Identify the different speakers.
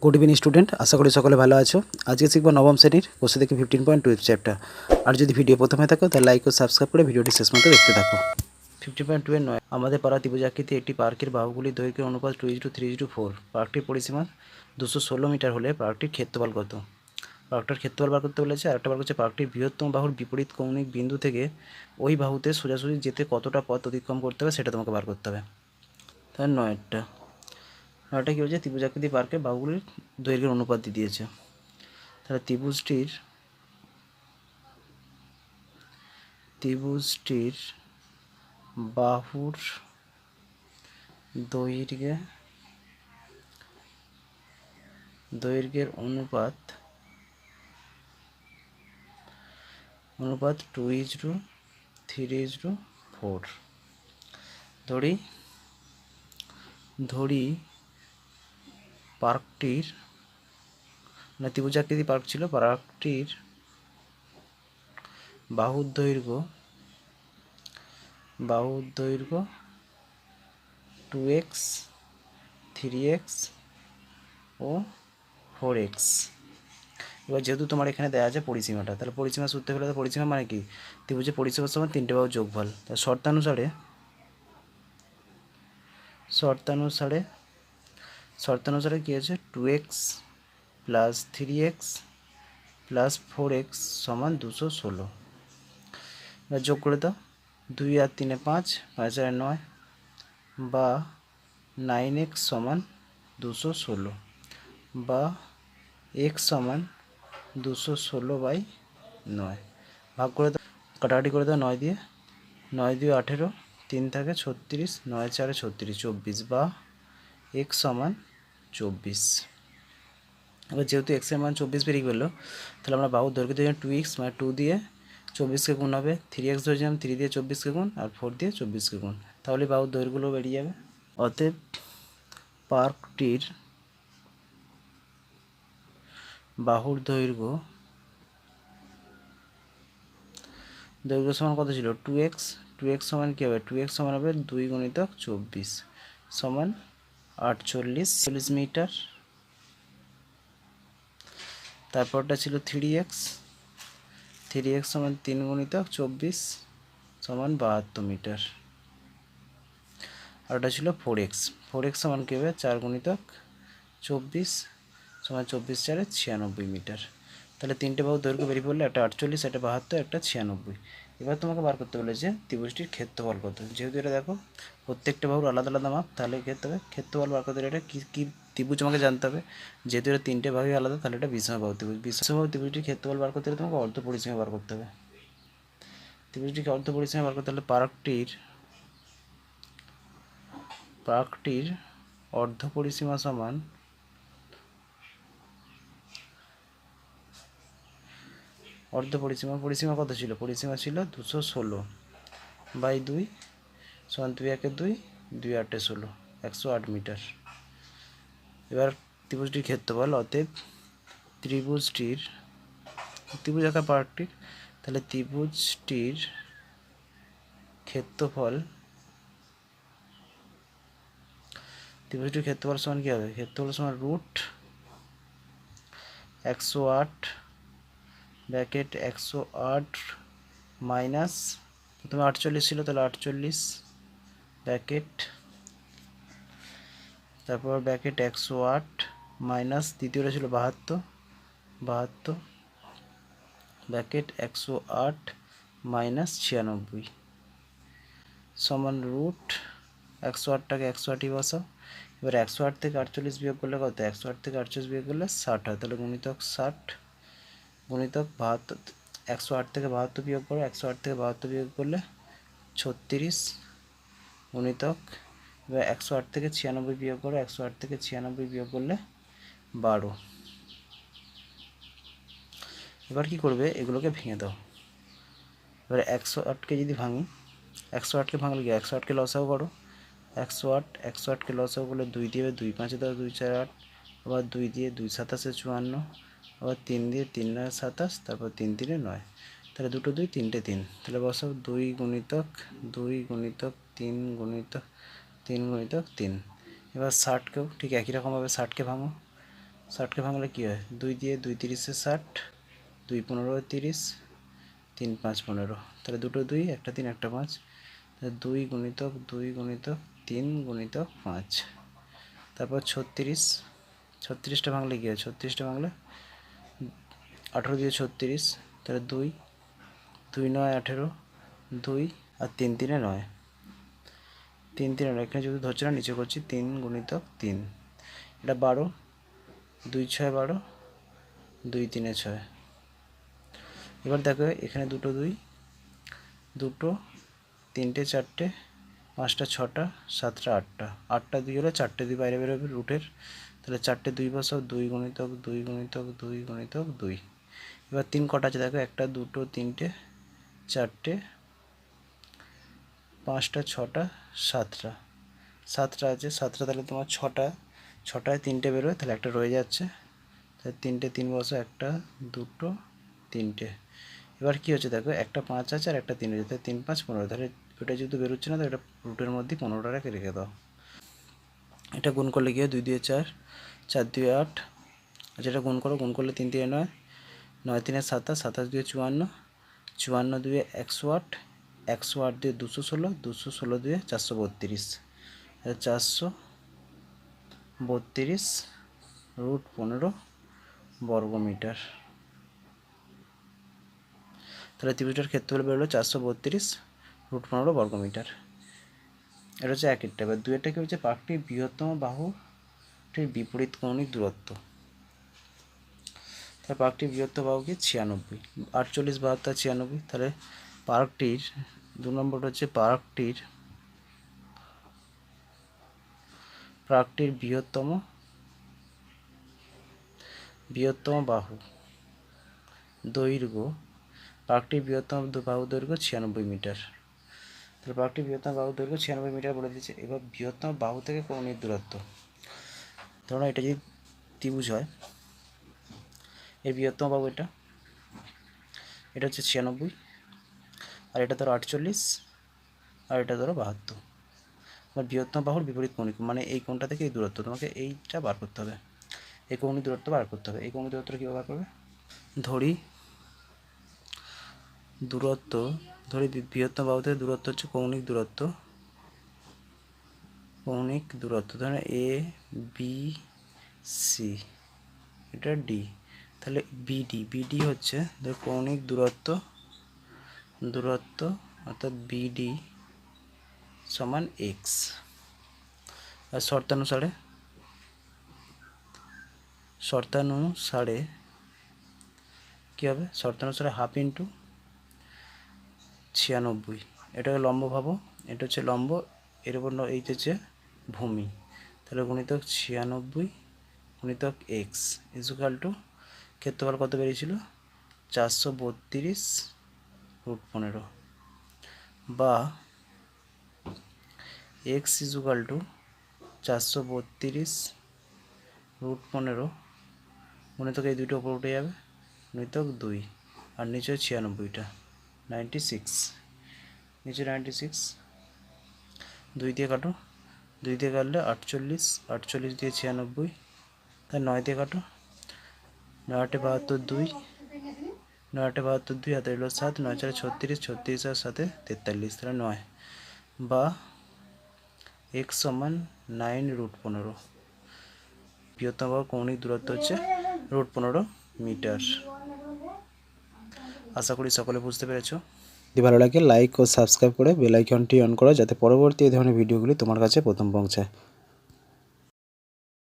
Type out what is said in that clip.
Speaker 1: Good evening student, আশা করি সকলে ভালো আছো। আজকে শিখব নবম শ্রেণীর কোর্স থেকে 15.2 চ্যাপ্টার। আর যদি ভিডিও প্রথমে থাকো তাহলে লাইক ও সাবস্ক্রাইব করে ভিডিওটি শেষ মতো দেখতে থাকো। 15.2 এর 9, আমাদের পাড়া ত্রিভুজাকৃতি একটি পার্কের বাহুগুলির দৈর্ঘ্যের অনুপাত 2:3:4। পার্কটির পরিসীমা 216 মিটার হলে পার্কটির ক্ষেত্রফল কত? পার্কটার ক্ষেত্রফল বার করতে বলেছে। আরেকটা বার হচ্ছে পার্কটির বৃহত্তম বাহুর বিপরীত কৌণিক বিন্দু থেকে ওই বাহুতে সোজাসুজি যেতে কতটা পথ অতিক্রম করতে হবে সেটা তোমাকে বার করতে হবে। তাহলে নয়টা কী হচ্ছে, ত্রিভুজাকৃতি পার্কের বাহুগুলির দৈর্ঘ্যের অনুপাত দিয়ে দিয়েছে। তাহলে ত্রিভুজটির বাহুর দৈর্ঘ্যের অনুপাত 2:3:4। ধরি পার্কটির ত্রিভুজাকৃতি পার্ক ছিল, পার্কটির বাহুর দৈর্ঘ্য 2x, 3x ও 4x। এবার যেহেতু তোমার এখানে দেওয়া আছে পরিসীমাটা, তাহলে পরিসীমা সূত্রে ফেলে, তো পরিসীমা মানে কি, ত্রিভুজের পরিসীমা সমান তিনটে বাহুর যোগফল। তাহলে শর্তানুসারে কী আছে, 2x plus 3x plus 4x সমান 216। এবার যোগ করে দাও, 2 আর 3 5, 5 আর 9, বা 9x সমান 216, বা x সমান 216/9। ভাগ করে দাও, কাটাকাটি করে দাও 9 দিয়ে, 9 দিয়ে 18, 3 থাকে 36, 9 4 36, 24, বা x সমান 24। এবার যেহেতু x এর মান 24 বেরিয়ে গেলো, তাহলে আমরা বাহুর দৈর্ঘ্য দিয়ে 2x মানে 2 দিয়ে 24কে গুণ হবে, 3x ধরেছিলাম 3 দিয়ে 24কে গুণ, আর 4 দিয়ে 24কে গুণ, তাহলে বাহুর দৈর্ঘ্যগুলো বেরিয়ে যাবে। অতএব পার্কটির বাহুর দৈর্ঘ্য সমান কত ছিল, 2x। 2x সমান কী হবে, 2x সমান হবে 2 × 24 সমান 48 মিটার। তারপরটা ছিল 3x সমান 3 × 24 সমান 72 মিটার। আর ওটা ছিল 4x সমান কী হবে, 4 × 24 সমান 24 4 96 মিটার। তাহলে তিনটে বাহুর দৈর্ঘ্য বেরিয়ে পড়লে, একটা 48, একটা 72, একটা 96। এবার তোমাকে বার করতে বলেছে ত্রিভুজটির ক্ষেত্রফল কত। যেহেতু এটা দেখো প্রত্যেকটা বাহুর আলাদা আলাদা মাপ, তাহলে ক্ষেত্রফল বার করতে এটা কী ত্রিভুজ আমাকে জানতে হবে। যেহেতু এটা তিনটে বাহুই আলাদা, তাহলে এটা বিষমবাহু ত্রিভুজ। বিষমবাহু ত্রিভুজটির ক্ষেত্রফল বার করতে হলে তোমাকে অর্ধ পরিসীমা বার করতে হবে। ত্রিভুজটিকে অর্ধ পরিসীমা বার করতে হলে পার্কটির অর্ধ পরিসীমা সমান পরিসীমা কত ছিল, পরিসীমা ছিল 216/2 সমান 2 1 2, 2 8 16, 108 মিটার। এবার ত্রিভুজটির ক্ষেত্রফল, অতএব ত্রিভুজ আঁকা পার্কটির, তাহলে ত্রিভুজটির ক্ষেত্রফল সমান কী হবে, ক্ষেত্রফল সমান √108 ব্র্যাকেট 108 মাইনাস, প্রথমে 48 ছিল, তাহলে 48 ব্র্যাকেট, তারপর ব্র্যাকেট 108 মাইনাস, দ্বিতীয়টা ছিল 72 ব্র্যাকেট 108 মাইনাস 96 সমান √108টাকে 108ই বসাও। এবার 108 থেকে 48 বিয়োগ করলে কত, 108 থেকে 48 বিয়োগ করলে 60 হয়, তাহলে গুণিতক 60 গুণিতক 72, 108 থেকে 72 বিয়োগ করো, 108 থেকে 72 বিয়োগ করলে 36 গুণিতক, এবার 108 থেকে 96 বিয়োগ করো, 108 থেকে 96 বিয়োগ করলে 12। এবার কি করবে, এগুলোকে ভেঙে দাও। এবার 108কে যদি ভাঙি, 108কে ভাঙলে কি, 108কে লসাগু করো, 108কে লসাগু করলে 2 দিয়ে 2 5 10 2 4 8, আবার 2 দিয়ে 2 7 54, আবার 3 দিয়ে 3 9 27, তারপর 3 3 9, তাহলে 2 2 3 3, তাহলে বসাও 2 গুণিতক 3 গুণিতক 3 গুণিতক 3। এবার 60কেও ঠিক একই রকমভাবে 60কে ভাঙো, 60কে ভাঙলে কী হয়, 2 দিয়ে 2 30-এ 60, 2 15 30, 3 5 15, তাহলে দুটো 2, একটা 3 একটা 5, তাহলে 2 গুণিতক 2 গুণিতক 3 গুণিতক 5। তারপর 36, 36টা ভাঙলে কী হয়, 36টা ভাঙলে 18 দিয়ে 36, তাহলে 2 2 9 18, 2 আর 3 3-এ 9, 3 3-এ 9, এখানে যদি ধরছে না নিচে করছি 3 গুণিতক 3, এটা 12, 2 6 12, 2 3-এ 6। এবার দেখো এখানে দুটো 2, দুটো 3টে 4টে 5টা 6টা 7টা 8টা, 8টা 2 হলে 4টে 2 বাইরে বেরোবে রুটের, তাহলে 4টে 2 বসাও, 2 গুণিতক 2 গুণিতক 2 গুণিতক 2। এবার 3 কটা আছে দেখো, 1টা 2টো 3টে 4টে 5টা 6টা 7টা, 7টা আছে, 7টা তাহলে তোমার 6টায় 3টে বেরোয়, তাহলে একটা রয়ে যাচ্ছে, তাহলে 3টে 3 বসাও, 1টা 2টো 3টে। এবার কী হচ্ছে দেখো, একটা 5 আছে আর একটা 3 আছে, তাহলে 3 5 15, তাহলে ওটা যেহেতু বেরোচ্ছে না তো এটা রুটের মধ্যে 15টা রেখে দাও। এটা গুণ করলে কী হয়, 2 দিয়ে 4, 4 দিয়ে 8, আচ্ছা এটা গুণ করো, গুণ করলে 3 দিয়ে 9, 9 3-এ 27, 27 দিয়ে 54, 54 দিয়ে 108, 108 দিয়ে 216, 216 দিয়ে 432, 432 রুট 15 বর্গমিটার। তাহলে ত্রিভুজটার ক্ষেত্রফল বেরোলো 432 রুট 15 বর্গমিটার। এটা হচ্ছে একেরটা। এবার দুয়েরটা কী হচ্ছে, পার্কটির বৃহত্তম বাহুটির বিপরীত কৌণিক দূরত্ব। তাহলে পার্কটির বৃহত্তম বাহু কি 96, 48 72 96, তাহলে পার্কটির 2 নম্বরটা হচ্ছে পার্কটির বৃহত্তম বাহু দৈর্ঘ্য, পার্কটির বৃহত্তম বাহু দৈর্ঘ্য 96 মিটার। তাহলে পার্কটির বৃহত্তম বাহু দৈর্ঘ্য 96 মিটার বলে দিচ্ছে। এবার বৃহত্তম বাহু থেকে কৌণিক দূরত্ব, ধরুন এটা যদি ত্রিভুজ হয়, এর বৃহত্তম বাহু এটা হচ্ছে 96, আর এটা ধরো 48, আর এটা ধরো 72। আমার বৃহত্তম বাহুর বিপরীত কৌণিক, মানে এই কোণটা থেকে এই দূরত্ব, তোমাকে এইটা বার করতে হবে, এই কৌণিক দূরত্ব বার করতে হবে। এই কৌণিক দূরত্বটা কীভাবে বার করবে, ধরি বৃহত্তম বাহু থেকে দূরত্ব হচ্ছে কৌণিক দূরত্ব, ধরেন এ বি সি, এটা ডি, তাহলে বিডি হচ্ছে কৌণিক দূরত্ব অর্থাৎ বিডি সমান এক্স। আর শর্তানুসারে কী হবে, শর্তানুসারে হাফ ইন্টু 96, এটাকে লম্ব ভাবো, এটা হচ্ছে লম্ব, এর উপর এই হচ্ছে ভূমি, তাহলে গুণিতক 96 গুণিতক এক্স ইজুকাল টু ক্ষেত্রফল কত বেরিয়েছিল 432 রুট 15, বা এক্স ইজুকাল টু 432 রুট 15 গুণিতক এই দুটো উপর উঠে যাবে, গুণিতক 2, আর নিচে 96টা 96, নিচে 96, 2 দিয়ে কাটো, 2 দিয়ে কাটলে 48, 48 দিয়ে 96, তাই 9 দিয়ে কাটো, 9 8 72, 2, 9 8 72, 2 হাতে এলো 7, 9 4 36, 36 আর 7 43, তাহলে 9, বা এক্স সমান 9 রুট 15। বৃহত্তম বাহুর কৌণিক দূরত্ব হচ্ছে রুট 15 মিটার। আশা করি সকলে বুঝতে পেরেছো। যদি ভালো লাগে লাইক ও সাবস্ক্রাইব করে বেল আইকনটি অন করো, যাতে পরবর্তী এই ধরনের ভিডিওগুলি তোমার কাছে প্রথম পৌঁছায়।